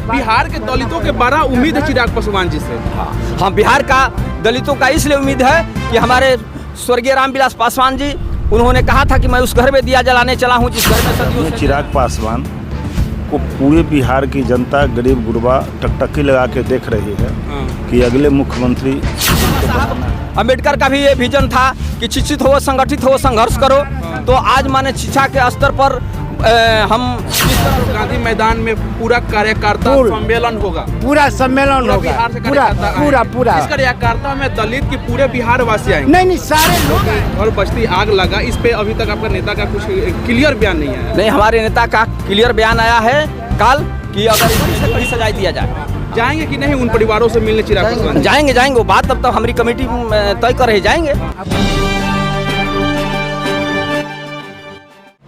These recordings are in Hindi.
बिहार के दलितों के बड़ा उम्मीद है चिराग पासवान जी से। हाँ, बिहार का दलितों का इसलिए उम्मीद है कि हमारे स्वर्गीय रामविलास पासवान जी, उन्होंने कहा था कि मैं उस घर में दिया जलाने चला हूँ जिस घर में सदियों से। चिराग पासवान को पूरे बिहार की जनता गरीब गुरबा टकटकी लगा के देख रही है कि अगले मुख्यमंत्री। अम्बेडकर का भी ये विजन था कि शिक्षित हो, संगठित हो, संघर्ष करो। तो आज माने शिक्षा के स्तर पर हम गांधी मैदान में पूरा कार्यकर्ता सम्मेलन होगा, पूरा सम्मेलन होगा, बिहार से पूरा इस कार्यकर्ता में दलित की पूरे बिहार वासी आएंगे। नहीं सारे लोग। और बस्ती आग लगा, इस पे अभी तक आपका नेता का कुछ क्लियर बयान नहीं आया। नहीं, हमारे नेता का क्लियर बयान आया है कल कि अगर इसे कड़ी सजाएं दिया जाए। जाएंगे कि नहीं उन परिवारों से मिलने चिराग पासवान? जाएंगे वो बात तब तक हमारी कमेटी तय कर रही, जाएंगे।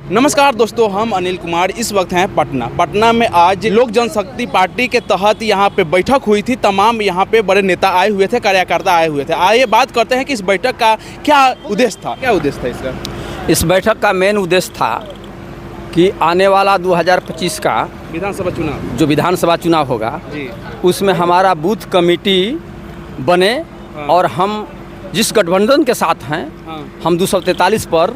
नमस्कार दोस्तों, हम अनिल कुमार इस वक्त हैं पटना में। आज लोक जनशक्ति पार्टी के तहत यहाँ पे बैठक हुई थी। तमाम यहाँ पे बड़े नेता आए हुए थे, कार्यकर्ता आए हुए थे। आइए बात करते हैं कि इस बैठक का क्या उद्देश्य था इसका। इस बैठक का मेन उद्देश्य था कि आने वाला 2025 का विधानसभा चुनाव होगा जी, उसमें हमारा बूथ कमेटी बने। और हम जिस गठबंधन के साथ हैं, हम 243 पर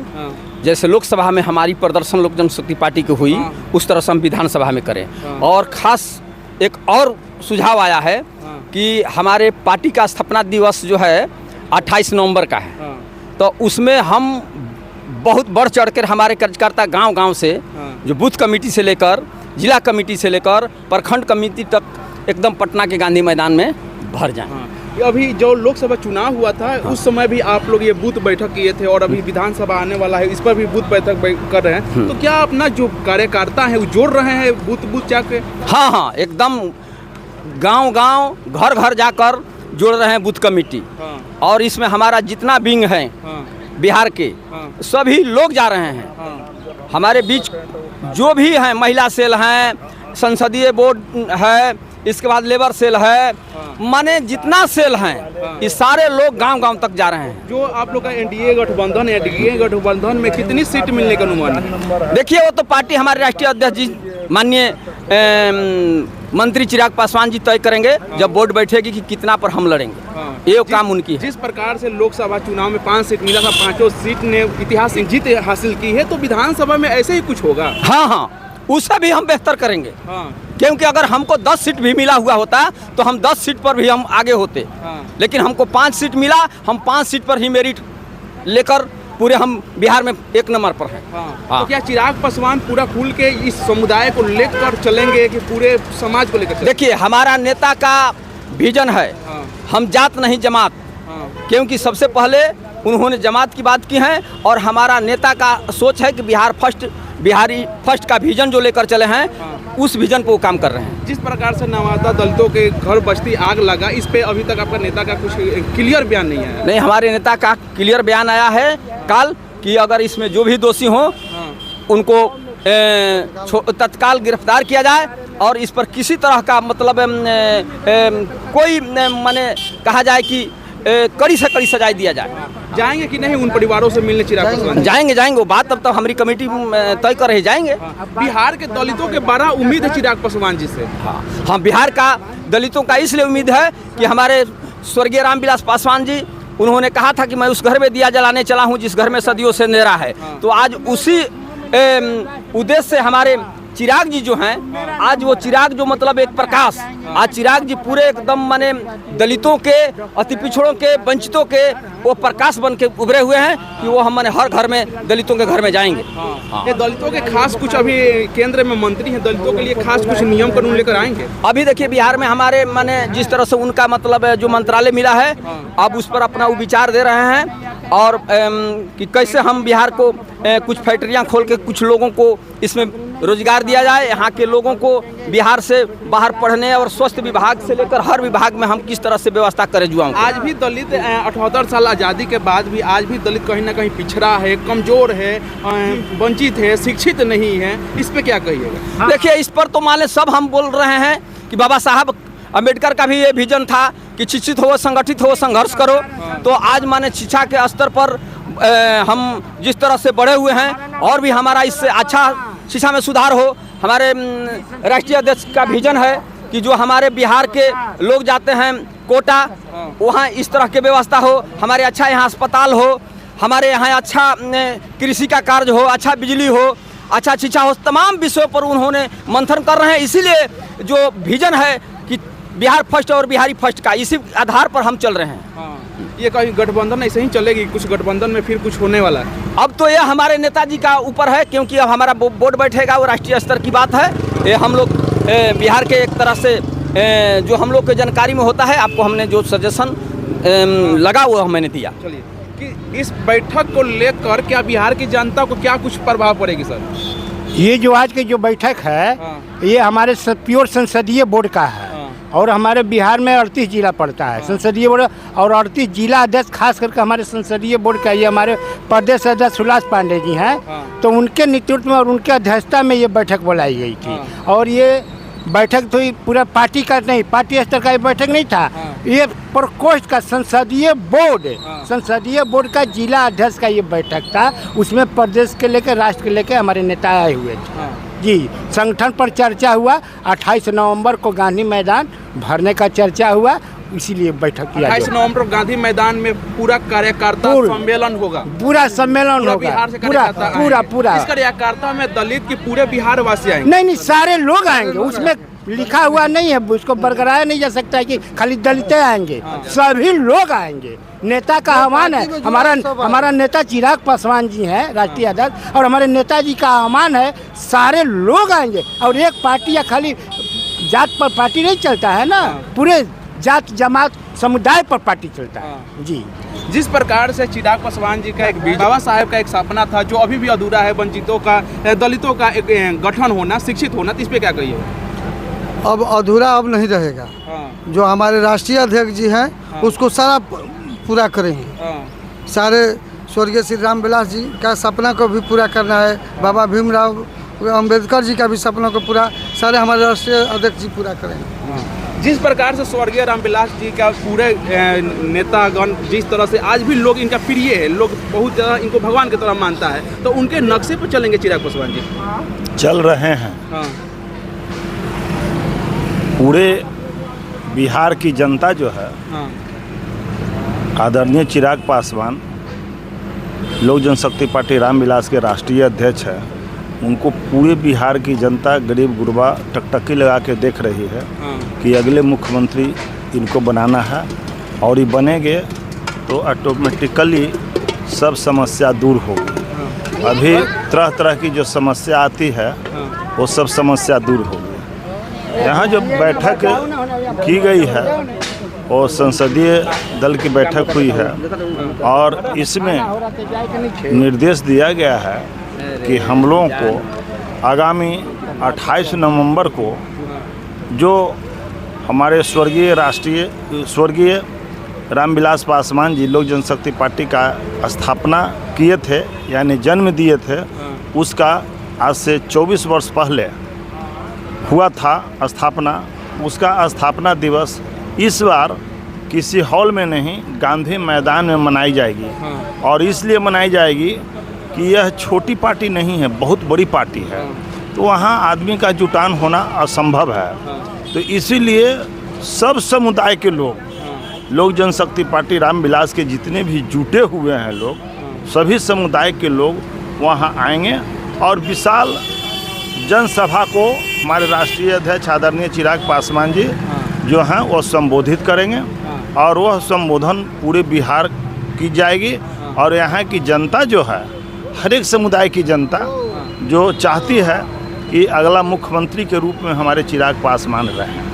जैसे लोकसभा में हमारी प्रदर्शन लोक जनशक्ति पार्टी की हुई, उस तरह से हम विधानसभा में करें। और ख़ास एक और सुझाव आया है कि हमारे पार्टी का स्थापना दिवस जो है 28 नवंबर का है। तो उसमें हम बहुत बढ़ चढ़ कर हमारे कार्यकर्ता गांव से, जो बूथ कमेटी से लेकर जिला कमेटी से लेकर प्रखंड कमेटी तक एकदम पटना के गांधी मैदान में भर जाएं। अभी जो लोकसभा चुनाव हुआ था उस समय भी आप लोग ये बूथ बैठक किए थे, और अभी विधानसभा आने वाला है, इस पर भी बूथ बैठक कर रहे हैं। तो क्या अपना जो कार्यकर्ता है वो जोड़ रहे हैं बूथ जाके? हाँ, एकदम गांव घर जाकर जोड़ रहे हैं बूथ कमेटी। और इसमें हमारा जितना विंग है बिहार के, सभी लोग जा रहे हैं। हमारे बीच जो भी हैं, महिला सेल हैं, संसदीय बोर्ड है, इसके बाद लेबर सेल है, माने जितना सेल हैं, ये सारे लोग गांव तक जा रहे हैं। जो आप लोग का एनडीए गठबंधन है, एनडीए गठबंधन में कितनी सीट मिलने का अनुमान है? देखिए, वो तो पार्टी हमारे राष्ट्रीय अध्यक्ष जी माननीय मंत्री चिराग पासवान जी तय करेंगे जब बोर्ड बैठेगी कि कितना पर हम लड़ेंगे। ये काम उनकी है। जिस प्रकार से लोकसभा चुनाव में 5 सीट मिला था, 5 सीट ने ऐतिहासिक जीत हासिल की है, तो विधानसभा में ऐसे ही कुछ होगा। हाँ, उससे भी हम बेहतर करेंगे। क्योंकि अगर हमको 10 सीट भी मिला हुआ होता तो हम 10 सीट पर भी हम आगे होते। लेकिन हमको 5 सीट मिला, हम 5 सीट पर ही मेरिट लेकर पूरे हम बिहार में 1 नंबर पर हैं। तो क्या चिराग पासवान पूरा खुल के इस समुदाय को लेकर चलेंगे कि पूरे समाज को लेकर? देखिए, हमारा नेता का विजन है, हम जात नहीं जमात। क्योंकि सबसे पहले उन्होंने जमात की बात की है, और हमारा नेता का सोच है कि बिहारी फर्स्ट का विजन जो लेकर चले हैं, उस विजन पर वो काम कर रहे हैं। जिस प्रकार से नवादा दलितों के घर बस्ती आग लगा, इस पे अभी तक आपका नेता का कुछ क्लियर बयान नहीं आया? नहीं, हमारे नेता का क्लियर बयान आया है कल कि अगर इसमें जो भी दोषी हो उनको तत्काल गिरफ्तार किया जाए, और इस पर किसी तरह का मतलब कोई माने कहा जाए कि कड़ी से कड़ी सजाएं दिया जाए। जाएंगे कि नहीं उन परिवारों से मिलने चिराग पासवान? जाएंगे वो बात तब तक हमारी कमेटी तय कर रही, जाएंगे। बिहार के दलितों के बड़ा उम्मीद है चिराग पासवान जी से। हाँ, बिहार का दलितों का इसलिए उम्मीद है कि हमारे स्वर्गीय रामविलास पासवान जी, उन्होंने कहा था कि मैं उस घर में दिया जलाने चला हूँ जिस घर में सदियों से अंधेरा है। तो आज उसी उद्देश्य से हमारे चिराग जी जो हैं, आज वो चिराग जो मतलब एक प्रकाश, आज चिराग जी पूरे एकदम माने दलितों के, अति पिछड़ों के, वंचितों के वो प्रकाश बन के उभरे हुए हैं कि वो हम माने हर घर में, दलितों के घर में जाएंगे। ये दलितों के खास कुछ अभी केंद्र में मंत्री हैं, दलितों के लिए खास कुछ नियम कानून लेकर आएंगे? अभी देखिए, बिहार में हमारे माने जिस तरह से उनका मतलब जो मंत्रालय मिला है, अब उस पर अपना विचार दे रहे हैं। और कि कैसे हम बिहार को कुछ फैक्ट्रियां खोल के कुछ लोगों को इसमें रोजगार दिया जाए, यहाँ के लोगों को बिहार से बाहर पढ़ने और स्वास्थ्य विभाग से लेकर हर विभाग में हम किस तरह से व्यवस्था करें युवाओं। आज भी दलित 78 साल आज़ादी के बाद भी आज भी दलित कहीं ना कहीं पिछड़ा है, कमजोर है, वंचित है, शिक्षित नहीं है, इस पे क्या कहिएगा? देखिए, इस पर तो माने सब हम बोल रहे हैं कि बाबा साहब अम्बेडकर का भी ये विजन था कि शिक्षित हो, संगठित हो, संघर्ष करो। तो आज माने शिक्षा के स्तर पर हम जिस तरह से बढ़े हुए हैं, और भी हमारा इससे अच्छा शिक्षा में सुधार हो। हमारे राष्ट्रीय अध्यक्ष का विजन है कि जो हमारे बिहार के लोग जाते हैं कोटा, वहाँ इस तरह की व्यवस्था हो, हमारे अच्छा यहाँ अस्पताल हो, हमारे यहाँ अच्छा कृषि का कार्य हो, अच्छा बिजली हो, अच्छा शिक्षा हो, तमाम विषयों पर उन्होंने मंथन कर रहे हैं। इसीलिए जो विजन है कि बिहार फर्स्ट और बिहारी फर्स्ट का, इसी आधार पर हम चल रहे हैं। ये कहीं गठबंधन ऐसे ही चलेगी, कुछ गठबंधन में फिर कुछ होने वाला है? अब तो ये हमारे नेताजी का ऊपर है, क्योंकि अब हमारा बोर्ड बैठेगा, वो राष्ट्रीय स्तर की बात है। ये हम लोग बिहार के एक तरह से जो हम लोग के जानकारी में होता है, आपको हमने जो सजेशन लगा वो मैंने दिया। चलिए, कि इस बैठक को लेकर क्या बिहार की जनता को क्या कुछ प्रभाव पड़ेगी सर? ये जो आज की जो बैठक है, ये हमारे प्योर संसदीय बोर्ड का है। और हमारे बिहार में 38 जिला पड़ता है संसदीय बोर्ड, और 38 जिला अध्यक्ष खास करके हमारे संसदीय बोर्ड का, ये हमारे प्रदेश अध्यक्ष सुलास पांडे जी हैं। तो उनके नेतृत्व में और उनके अध्यक्षता में ये बैठक बुलाई गई थी। और ये बैठक तो पूरा पार्टी का नहीं, पार्टी स्तर का ये बैठक नहीं था, ये प्रकोष्ठ का संसदीय बोर्ड का जिला अध्यक्ष का ये बैठक था। उसमें प्रदेश के लेकर राष्ट्र के लेकर हमारे नेता आए हुए थे जी। संगठन पर चर्चा हुआ, 28 नवंबर को गांधी मैदान भरने का चर्चा हुआ, इसीलिए बैठक किया। 28 नवंबर को गांधी मैदान में पूरा कार्यकर्ता सम्मेलन होगा, पूरा सम्मेलन होगा, बिहार से पूरा। इस कार्यकर्ता में दलित के पूरे बिहार वासी आएंगे? नहीं, सारे लोग आएंगे, उसमें लिखा हुआ नहीं है, उसको बरकरार नहीं जा सकता है कि खाली दलित आएंगे, सभी लोग आएंगे। नेता का आह्वान है, हमारा नेता चिराग पासवान जी हैं राष्ट्रीय अध्यक्ष, और हमारे नेताजी का आह्वान है सारे लोग आएंगे। और एक पार्टी या खाली जात पर पार्टी नहीं चलता है ना, पूरे जात जमात समुदाय पर पार्टी चलता है जी। जिस प्रकार से चिराग पासवान जी का एक बाबा साहेब का एक सपना था जो अभी भी अधूरा है, वंचितों का, दलितों का एक गठन होना, शिक्षित होना, तो इस पे क्या कहिए? अब अधूरा अब नहीं रहेगा। जो हमारे राष्ट्रीय अध्यक्ष जी हैं उसको सारा पूरा करेंगे। सारे स्वर्गीय श्री राम विलास जी का सपना को भी पूरा करना है, बाबा भीमराव अंबेडकर जी का भी सपना को पूरा सारे हमारे राष्ट्रीय अध्यक्ष जी पूरा करेंगे। जिस प्रकार से स्वर्गीय रामविलास जी का पूरे नेतागण जिस तरह से आज भी लोग इनका प्रिय है, लोग बहुत ज़्यादा इनको भगवान की तरह मानता है, तो उनके नक्शे पर चलेंगे चिराग पासवान जी? चल रहे हैं। पूरे बिहार की जनता जो है, आदरणीय चिराग पासवान लोक जनशक्ति पार्टी रामविलास के राष्ट्रीय अध्यक्ष है, उनको पूरे बिहार की जनता गरीब गुरबा टकटकी लगा के देख रही है कि अगले मुख्यमंत्री इनको बनाना है, और ये बनेंगे तो ऑटोमेटिकली सब समस्या दूर होगी। अभी तरह तरह की जो समस्या आती है वो सब समस्या दूर होगी। यहाँ जो बैठक की गई है वो संसदीय दल की बैठक हुई है, और इसमें निर्देश दिया गया है कि हम लोगों को आगामी 28 नवंबर को जो हमारे स्वर्गीय रामविलास पासवान जी लोक जनशक्ति पार्टी का स्थापना किए थे, यानी जन्म दिए थे, उसका आज से 24 वर्ष पहले हुआ था स्थापना। उसका स्थापना दिवस इस बार किसी हॉल में नहीं, गांधी मैदान में मनाई जाएगी। और इसलिए मनाई जाएगी कि यह छोटी पार्टी नहीं है, बहुत बड़ी पार्टी है, तो वहाँ आदमी का जुटान होना असंभव है। तो इसीलिए सब समुदाय के लोक जनशक्ति पार्टी रामविलास के जितने भी जुटे हुए हैं लोग, सभी समुदाय के लोग वहाँ आएंगे, और विशाल जनसभा को हमारे राष्ट्रीय अध्यक्ष आदरणीय चिराग पासवान जी जो हैं वो संबोधित करेंगे, और वह संबोधन पूरे बिहार की जाएगी। और यहाँ की जनता जो है, हर एक समुदाय की जनता जो चाहती है कि अगला मुख्यमंत्री के रूप में हमारे चिराग पासवान रहें।